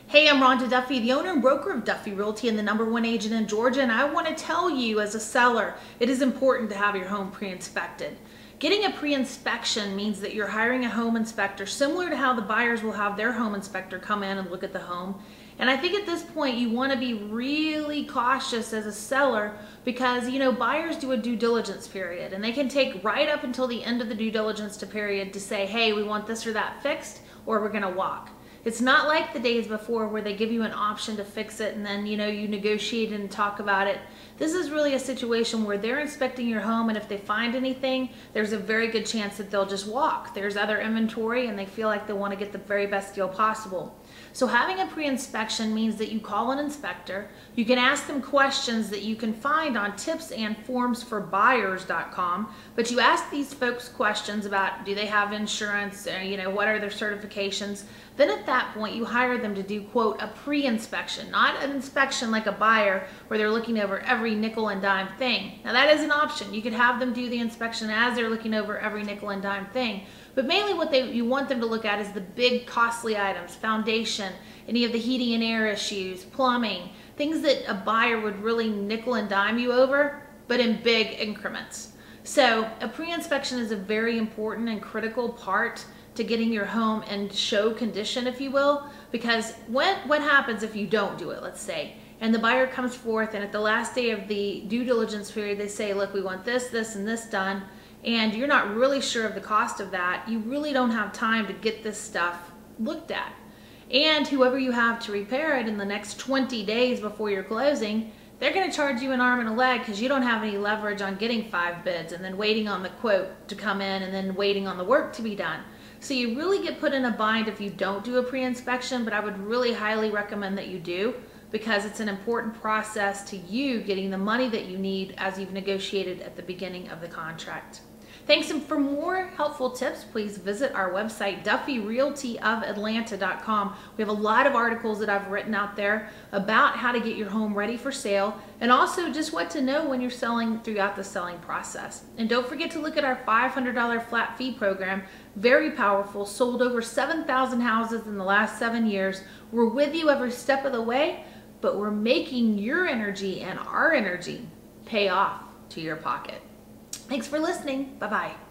Hey, I'm Rhonda Duffy, the owner and broker of Duffy Realty and the #1 agent in Georgia, and I want to tell you as a seller, it is important to have your home pre-inspected. Getting a pre-inspection means that you're hiring a home inspector similar to how the buyers will have their home inspector come in and look at the home. And I think at this point you want to be really cautious as a seller because, buyers do a due diligence period and they can take right up until the end of the due diligence period to say, hey, we want this or that fixed or we're going to walk. It's not like the days before where they give you an option to fix it and then, you negotiate and talk about it. This is really a situation where they're inspecting your home, and if they find anything, there's a very good chance that they'll just walk. There's other inventory and they feel like they want to get the very best deal possible. So having a pre-inspection means that you call an inspector. You can ask them questions that you can find on tipsandformsforbuyers.com, but you ask these folks questions about, do they have insurance, what are their certifications? Then at that point you hire them to do, quote, a pre-inspection, not an inspection like a buyer where they're looking over every nickel and dime thing. Now that is an option. You could have them do the inspection as they're looking over every nickel and dime thing. But mainly what you want them to look at is the big costly items, foundation, any of the heating and air issues, plumbing, things that a buyer would really nickel and dime you over, but in big increments. So a pre-inspection is a very important and critical part to getting your home in show condition, if you will, because what happens if you don't do it, let's say, and the buyer comes forth and at the last day of the due diligence period, they say, look, we want this, this, and this done, and you're not really sure of the cost of that, you really don't have time to get this stuff looked at. And whoever you have to repair it in the next 20 days before your closing, they're going to charge you an arm and a leg because you don't have any leverage on getting 5 bids and then waiting on the quote to come in and then waiting on the work to be done. So you really get put in a bind if you don't do a pre-inspection, but I would really highly recommend that you do because it's an important process to you getting the money that you need as you've negotiated at the beginning of the contract. Thanks, and for more helpful tips, please visit our website, DuffyRealtyOfAtlanta.com. We have a lot of articles that I've written out there about how to get your home ready for sale and also just what to know when you're selling throughout the selling process. And don't forget to look at our $500 flat fee program. Very powerful, sold over 7,000 houses in the last 7 years. We're with you every step of the way, but we're making your energy and our energy pay off to your pocket. Thanks for listening. Bye-bye.